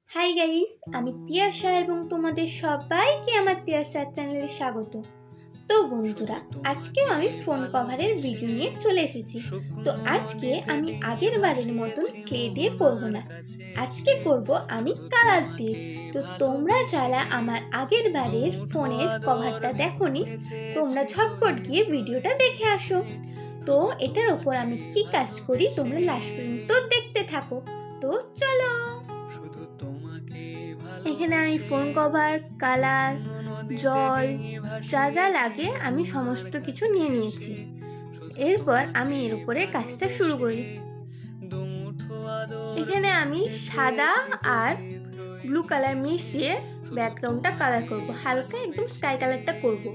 Hi guys, আমি তিয়াশা এবং তোমাদের সবাইকে আমার তিয়াশার চ্যানেলে স্বাগত। তো বন্ধুরা, আজকেও আমি ফোন কভারের ভিডিও নিয়ে চলে এসেছি। তো আজকে আমি আগের বারের মতন ক্লে দিয়ে করব না, আজকে করব আমি কালার দিয়ে। তো তোমরা যারা আমার আগের বারের ফোনের কভারটা দেখোনি, তোমরা ঝটপট গিয়ে ভিডিওটা দেখে আসো। তো এটার ওপর আমি কি কাজ করি তোমরা লাস্ট পর্যন্ত দেখতে থাকো। তো চলো। এখানে আমি ফোন কভার, কালার, জল, যা যা লাগে আমি সমস্ত কিছু নিয়ে নিয়েছি। এরপর আমি এর উপরে কাজটা শুরু করি। এখানে আমি সাদা আর ব্লু কালার মিশিয়ে ব্যাকগ্রাউন্ডটা কালার করব, হালকা একদম স্কাই কালারটা করব।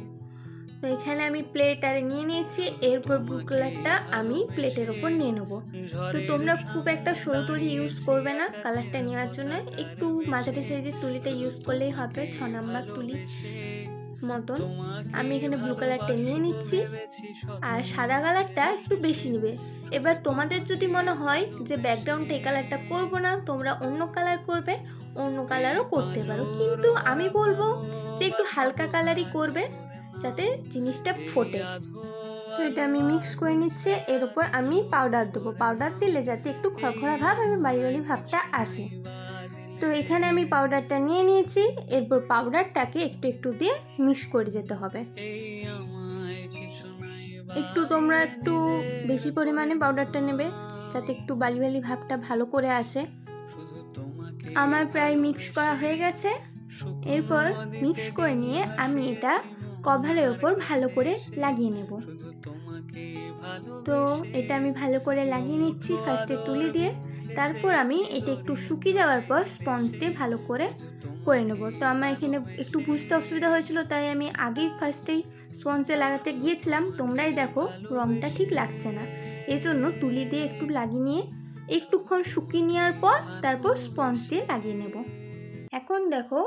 তো এখানে আমি প্লেটারে নিয়ে নিয়েছি, এরপর ব্লু কালারটা আমি প্লেটের ওপর নিয়ে নেব। তো তোমরা খুব একটা সরু তুলি ইউজ করবে না কালারটা নেওয়ার জন্য, একটু মাঝারি সাইজের তুলিটা ইউজ করলেই হবে, 6 নাম্বার তুলি মতন। আমি এখানে ব্লু কালারটা নিয়ে নিচ্ছি আর সাদা কালারটা একটু বেশি নেবে। এবার তোমাদের যদি মনে হয় যে ব্যাকগ্রাউন্ডে এই কালারটা করবো না, তোমরা অন্য কালার করবে, অন্য কালারও করতে পারো, কিন্তু আমি বলবো যে একটু হালকা কালারই করবে যাতে জিনিসটা ফোটে। তো এটা আমি মিক্স করে নিচ্ছি, এর উপর আমি পাউডার দেবো। পাউডার দিলে যাতে একটু খড়খড়া ভাব এবং বাড়ি ভাবটা আসে। তো এখানে আমি পাউডারটা নিয়ে নিয়েছি, এরপর পাউডারটাকে একটু একটু দিয়ে মিক্স করে যেতে হবে। তোমরা একটু বেশি পরিমাণে পাউডারটা নেবে যাতে একটু বালি ভাবটা ভালো করে আসে। আমার প্রায় মিক্স করা হয়ে গেছে। এরপর মিক্স করে নিয়ে আমি এটা কভারের ওপর ভালো করে লাগিয়ে নেব। তো এটা আমি ভালো করে লাগিয়ে নিচ্ছি ফার্স্টে তুলি দিয়ে, তারপর আমি এটা একটু শুকিয়ে যাওয়ার পর স্পঞ্জ দিয়ে ভালো করে নেব। তো আমার এখানে একটু বুঝতে অসুবিধা হয়েছিল, তাই আমি আগেই ফার্স্টেই স্পঞ্জে লাগাতে গিয়েছিলাম। তোমরাই দেখো রঙটা ঠিক লাগছে না, এই জন্য তুলি দিয়ে একটু লাগিয়ে নিয়ে একটুক্ষণ শুকিয়ে নেওয়ার পর তারপর স্পঞ্জ দিয়ে লাগিয়ে নেব। এখন দেখো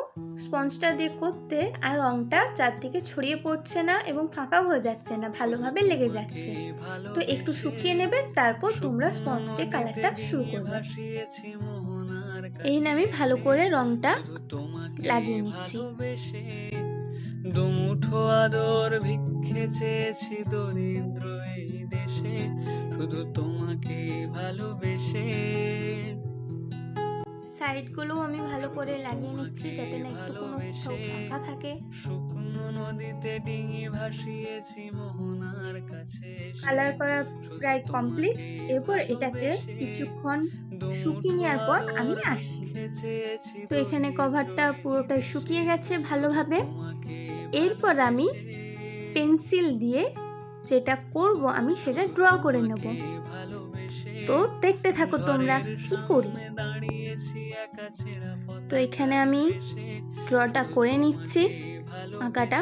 স্পঞ্জটা দিয়ে করতে আর রঙটা চারদিকে ছড়িয়ে পড়ছে না এবং ফাঁকাও হয়ে যাচ্ছে না, ভালোভাবে লেগে যাচ্ছে। তো একটু শুকিয়ে নেবে, তারপর তোমরা স্পঞ্জ দিয়ে কালারটা শুরু করবে। এই আমি ভালো করে রঙটা লাগিয়ে নিচ্ছি। দুমুঠো আদর ভিক্ষে চেয়েছি দরিদ্র এই দেশে, শুধু তোমাকে ভালোবেসে। সাইডগুলো আমি ভালো করে লাগিয়ে নিচ্ছি যাতে না একটু কোনো ফাঁকা থাকে। শুকনো নদীতে ডিঙি ভাসিয়েছি মোহনার কাছে। কালার করা প্রায় কমপ্লিট। এরপর এটাকে কিছুক্ষণ শুকিয়ে নেওয়ার পর আমি আসি। তো এখানে কভারটা পুরোটাই শুকিয়ে গেছে ভালোভাবে। এরপর আমি পেন্সিল দিয়ে যেটা করব আমি সেটা ড্র করে নেব। তো দেখতে থাকো তোমরা কি করি। তো এখানে আমি ড্রটা করে নিচ্ছি, আঁকাটা।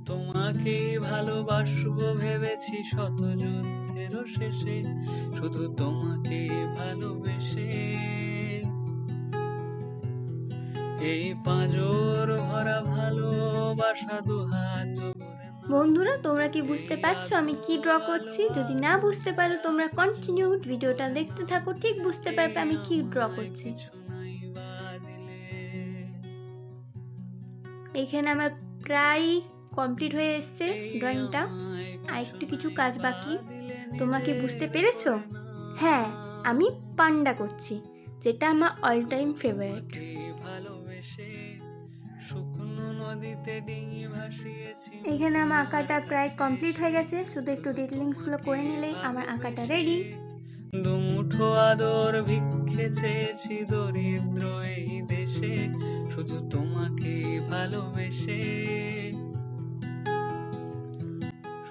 তোমাকে ভালোবাসবো ভেবেছি শত যুদ্ধের শেষে, শুধু তোমাকে ভালোবেসে। এই পাঁজর ভরা ভালোবাসা দুহাত। বন্ধুরা, তোমরা কি বুঝতে পারছো আমি কি ড্র করছি? যদি না বুঝতে পারো তোমরা কন্টিনিউ ভিডিওটা দেখতে থাকো, ঠিক বুঝতে পারবে আমি কি ড্র করছি। এখানে আমার প্রায় কমপ্লিট হয়ে এসছে ড্রয়িংটা, আর একটু কিছু কাজ বাকি। তোমরা কি বুঝতে পেরেছো? হ্যাঁ, আমি পান্ডা করছি, যেটা আমার অল টাইম ফেভারিট। এখানে আমার আঁকাটা প্রায় কমপ্লিট হয়ে গেছে, শুধু একটু ডিটেলিংসগুলো করে নিলেই আমার আঁকাটা রেডি। দুমুঠো আদর ভিক্ষে চেয়েছি দরিদ্র এই দেশে, শুধু তোমাকে ভালোবেসে।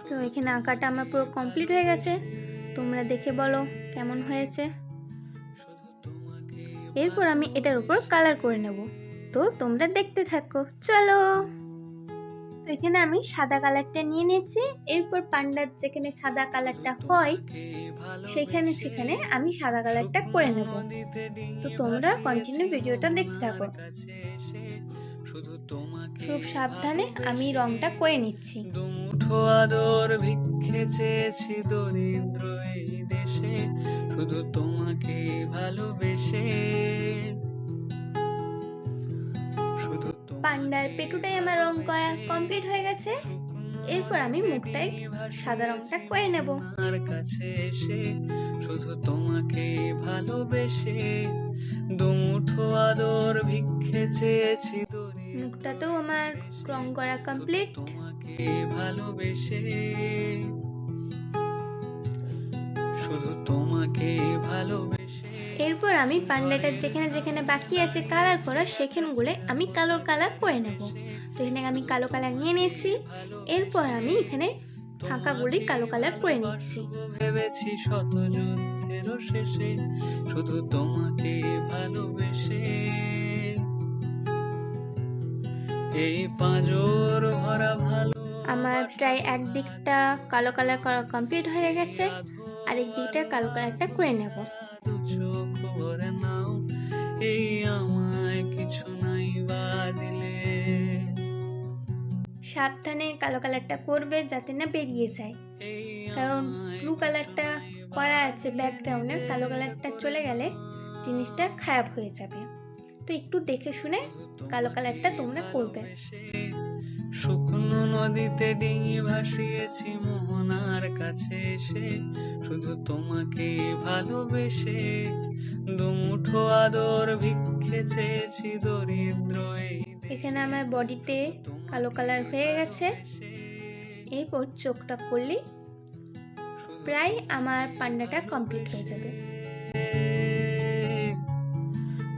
তো এখানে আঁকাটা আমার পুরো কমপ্লিট হয়ে গেছে, তোমরা দেখে বলো কেমন হয়েছে। এরপর আমি এটার উপর কালার করে নেব, তো তোমরা দেখতে থাকো, চলো। তো এখানে আমি সাদা কালারটা নিয়ে নিয়েছি, এরপর পান্ডার যেখানে সাদা কালারটা হয় সেখানে আমি সাদা কালারটা করে নেব। তো তোমরা কন্টিনিউ ভিডিওটা দেখতে থাকো। খুব সাবধানে আমি রংটা করে নিচ্ছি। দুমুঠো আদর ভিক্ষে চেয়েছি দরিদ্র এই দেশে, শুধু তোমাকে ভালোবেসে। পান্ডার পেটুটাই আমার রং করা কমপ্লিট হয়ে গেছে। এরপর আমি মুখটাই সাদা রংটা করে নেব। আমার কাছে এসে শুধু তোমাকে ভালোবেসে দুমুঠো আদর ভিক্ষে চেয়েছি দরিদ্র মুখটাতেও আমার রং করা কমপ্লিট। তোমাকে ভালোবেসে শুধু তোমাকে ভালোবেসে এরপর আমি পান্ডাটার যেখানে যেখানে বাকি আছে কালার করা সেখানগুলো আমি কালো কালার করে নেব। তো এখানে আমি কালো কালার নিয়ে নিয়েছি। এরপর আমি এখানে ফাঁকাগুলি কালো কালার করে নিচ্ছি। ভেবেছি শত যুদ্ধেরও শেষে শুধু তোমাকে ভালোবেসে এই পাঁজর ভরা ভালো আমার প্রায় একদিকটা কালো কালার করা কমপ্লিট হয়ে গেছে, আরেক দিকটা কালো কালারটা করে নেব। চোখ ভরে নাও এই আমায় কিছু নাই বা দিলে সাবধানে কালো কালারটা করবে যাতে না বেরিয়ে যায়, কারণ ব্লু কালারটা করা আছে ব্যাকগ্রাউন্ডে, কালো কালারটা চলে গেলে জিনিসটা খারাপ হয়ে যাবে। তো একটু দেখে শুনে কালো কালারটা তোমরা করবে। শুকনো নদীতে ডিঙি ভাসিয়েছি মোহনার কাছে এসে শুধু তোমাকে ভালোবেসে দুমুঠো আদর ভিক্ষে চেয়েছি দরিদ্র এই এখানে আমার বডিতে কালো কালার হয়ে গেছে। এরপর চোখটা করলেই প্রায় আমার পান্ডাটা কমপ্লিট হয়ে যাবে।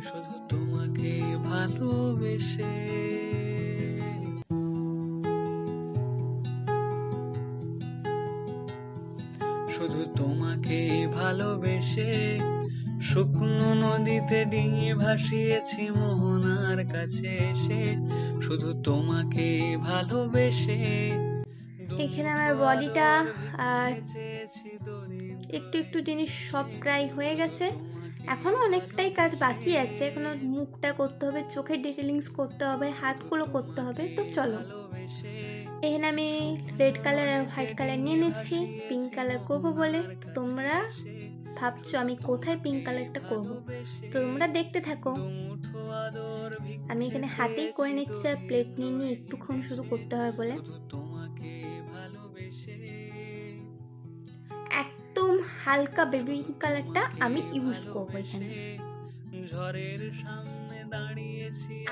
শুধু তোমাকে ভালোবেসে শুধু তোমাকে ভালোবেসে শুকনো নদীতে ডিঙি ভাসিয়েছি মোহনার কাছে এসে শুধু তোমাকে ভালোবেসে এখানে আমার বডিটা আর একটু একটু জিনিস সব প্রায় হয়ে গেছে। এখনো অনেকটাই কাজ বাকি আছে, এখনো মুখটা করতে হবে, চোখের ডিটেলিংস করতে হবে, হাতগুলো করতে হবে। তো চলো, এখানে আমি রেড কালার আর হোয়াইট কালার নিয়ে নিচ্ছি পিঙ্ক কালার করবো বলে। তো তোমরা ভাবছো আমি কোথায় পিঙ্ক কালারটা করব, তো তোমরা দেখতে থাকো। আমি এখানে হাতেই করে নিচ্ছি আর প্লেট নিয়ে নিয়ে একটুক্ষণ শুধু করতে হয় বলে। একদম হালকা বেবি পিঙ্ক কালারটা আমি ইউজ করবো এখানে।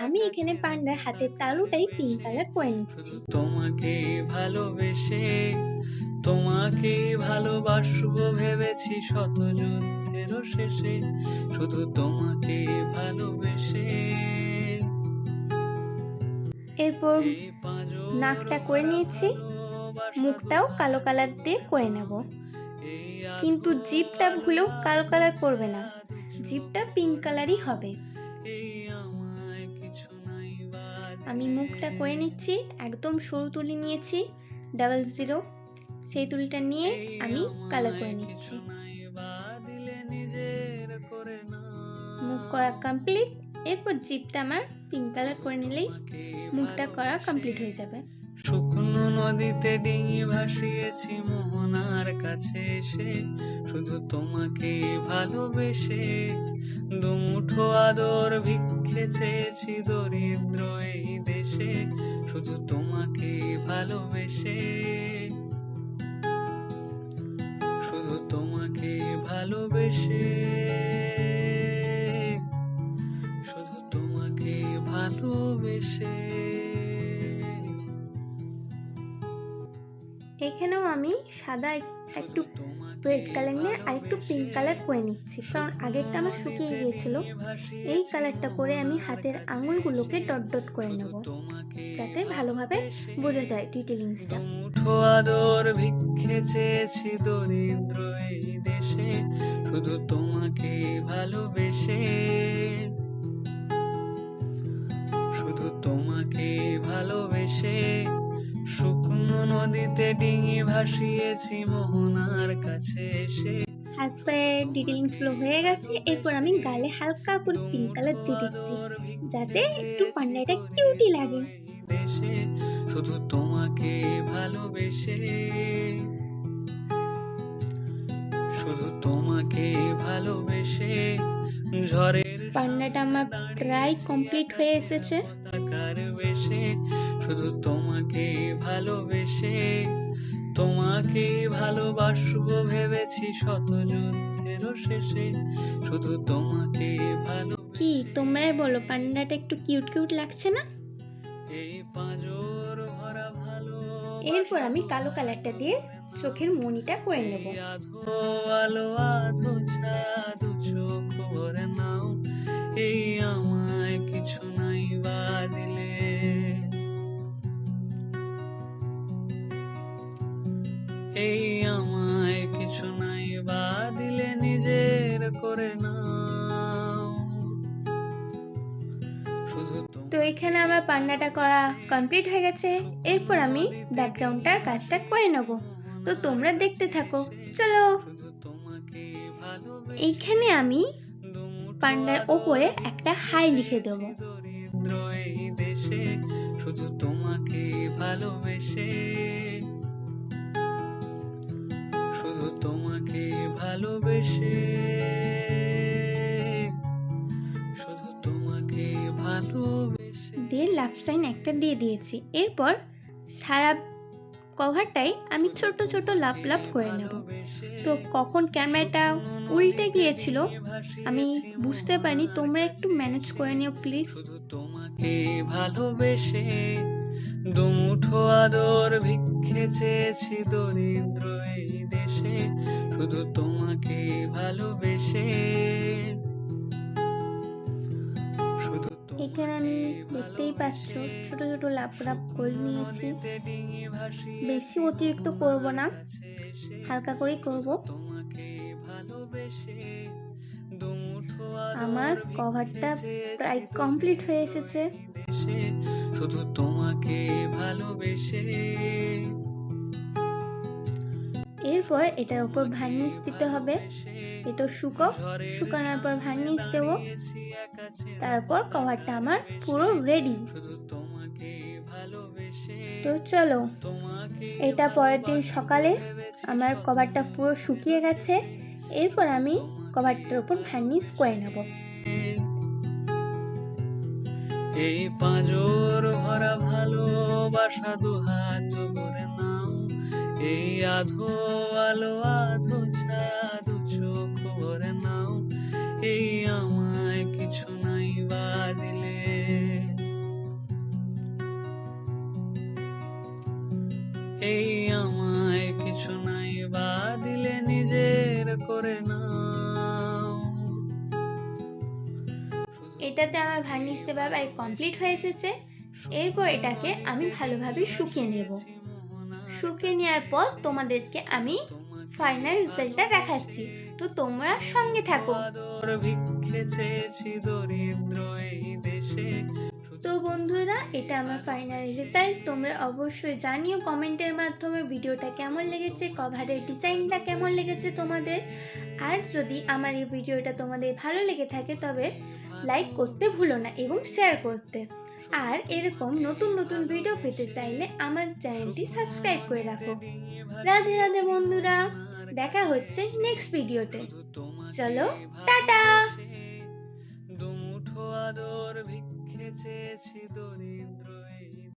আমি এখানে পান্ডার হাতের তালুটাই পিঙ্ক কালার করে নিচ্ছি। তোমাকে ভালোবেসে তোমাকে ভালোবাসবো ভেবেছি শত যুদ্ধেরও শেষে শুধু তোমাকে ভালোবেসে। এরপর নাকটা করে নিয়েছি, মুখটাও কালো কালার দিয়ে করে নেব। কিন্তু জিভটা ভুলেও কালো কালার করবে না, জিভটা পিঙ্ক কালারই হবে। আমি মুখটা করে নিচ্ছি, একদম সরু তুলি নিয়েছি 00, সেই তুলিটা নিয়ে আমি কালার করে নিচ্ছি। মুখ করা কমপ্লিট। এরপর জিভটা আমার পিঙ্ক কালার করে নিলেই মুখটা করা কমপ্লিট হয়ে যাবে। শুকনো নদীতে ডিঙি ভাসিয়েছি মোহনার কাছে এসে শুধু তোমাকে ভালোবেসে দুমুঠো আদর ভিক্ষে চেয়েছি দরিদ্র এই দেশে শুধু তোমাকে ভালোবেসে শুধু তোমাকে ভালোবেসে শুধু তোমাকে ভালোবেসে। এখানেও আমি সাদা একটু রেড কালার নিয়ে আর একটু পিঙ্ক কালার করে নিচ্ছি, কারণ আগেরটা আমার শুকিয়ে গিয়েছিল। এই কালারটা করে আমি হাতের আঙুলগুলোকে ডট ডট করে নেব, যাতে ভালোভাবে বোঝা যায় ডিটেলিংসটা। মুঠো আদর ভিক্ষে চেয়েছি দরিদ্র এই দেশে শুধু তোমাকে ভালোবেসে শুধু তোমাকে ভালোবেসে শুকনো নদীতে ডিঙি ভাসিয়েছি মোহনার কাছে এসে। হাত পায়ের ডিটেলিংস গুলো হয়ে গেছে। এরপর আমি গালে হালকা করে পিঙ্ক কালার দিয়ে দিচ্ছি, যাতে একটু পান্ডাটা কিউটি লাগে। দেশে শুধু তোমাকে ভালোবেসে শুধু তোমাকে ভালোবেসে ঝড়ের পান্নাটা আমার প্রায় কমপ্লিট হয়ে এসেছে। পতাকার বেশে শুধু তোমাকে ভালোবেসে, তোমাকে ভালোবাসবো ভেবেছি শত যুদ্ধেরও শেষে, শুধু তোমাকে ভালো। কি তোমরাই বলো, পান্নাটা একটু কিউট কিউট লাগছে না? এই পাঁজর ভরা ভালো। এরপর আমি কালো কালারটা দিয়ে চোখের মণিটা করে নেব। আধো আলো আধো ছাদু চোখ ভরে নাও, এই আমায় কিছু নাই বা দিলে, এই আমায় কিছু নাই বা দিলে নিজের করে নাও, শুধু তো এখানে আমার পান্নাটা করা কমপ্লিট হয়ে গেছে। এরপর আমি ব্যাকগ্রাউন্ডটার কাজটা করে নেব। তো তোমরা দেখতে থাকো, চলো। তোমাকে ভালো এইখানে আমি পান্ডার ওপরে একটা হাই লিখে দেবো। দরিদ্র এই দেশে শুধু তোমাকে ভালোবেসে, শুধু তোমাকে ভালোবেসে, শুধু তোমাকে ভালোবেসে। দিয়ে লাভ সাইন একটা দিয়ে দিয়েছি। এরপর সারা কভারটাই আমি ছোট ছোট লাভ লাভ করে নেব। তো কখন ক্যামেরাটা উল্টে গিয়েছিল আমি বুঝতে পারিনি, তোমরা একটু ম্যানেজ করে নিও প্লিজ। শুধু তোমাকে ভালোবেসে দুমুঠো আদর ভিক্ষে চেয়েছি দরিদ্র এই দেশে, শুধু তোমাকে ভালোবেসে, শুধু এখানে আমি দেখতেই পাচ্ছ ছোট ছোট লাভ লাভ করে নিয়েছি। ডিঙি ভাসি বেশি অতিরিক্ত করব না, হালকা করেই করব। তোমাকে ভালোবেসে দুমুঠো আমার কভারটা প্রায় কমপ্লিট হয়ে এসেছে। দেশে শুধু তোমাকে ভালোবেসে। এরপর এটার উপর ভার্নিশ দিতে হবে। এটা শুকানোর পর ভার্নিশ দেব। তারপর কভারটা আমার পুরো রেডি। তো চলো, এটা পরের দিন সকালে আমার কভারটা পুরো শুকিয়ে গেছে। এরপর আমি কভারটার উপর ভার্নিশ করে নেব। এই পাঁজর ভরা ভালোবাসা দুহাত করে নাও, এই আধো আলো আধো ছাদু চোখ ভরে নাও, এই আমায় কিছু নাই বা দিলে, এই আমায় কিছু নাই বা দিলে নিজের করে নাও। এটাতে আমার ভার্নিশ দেওয়া প্রায় কমপ্লিট হয়ে এসেছে। এরপর এটাকে আমি ভালোভাবে শুকিয়ে নেব। শুকিয়ে নেওয়ার পর তোমাদেরকে আমি ফাইনাল রেজাল্টটা দেখাচ্ছি। তো তোমরা সঙ্গে থাকো। ভিক্ষে চেয়েছি দরিদ্র এই দেশে। তো বন্ধুরা, এটা আমার ফাইনাল রেজাল্ট। তোমরা অবশ্যই জানিও কমেন্টের মাধ্যমে ভিডিওটা কেমন লেগেছে, কভারের ডিজাইনটা কেমন লেগেছে তোমাদের। আর যদি আমার এই ভিডিওটা তোমাদের ভালো লেগে থাকে তবে লাইক করতে ভুলো না এবং শেয়ার করতে। আর এরকম নতুন নতুন ভিডিও পেতে চাইলে আমার চ্যানেলটি সাবস্ক্রাইব করে রাখো। রাধে রাধে বন্ধুরা, দেখা হচ্ছে নেক্সট ভিডিওতে। চলো, টাটা। দুমুঠো আদর ভিক্ষে চেয়েছি দরিদ্র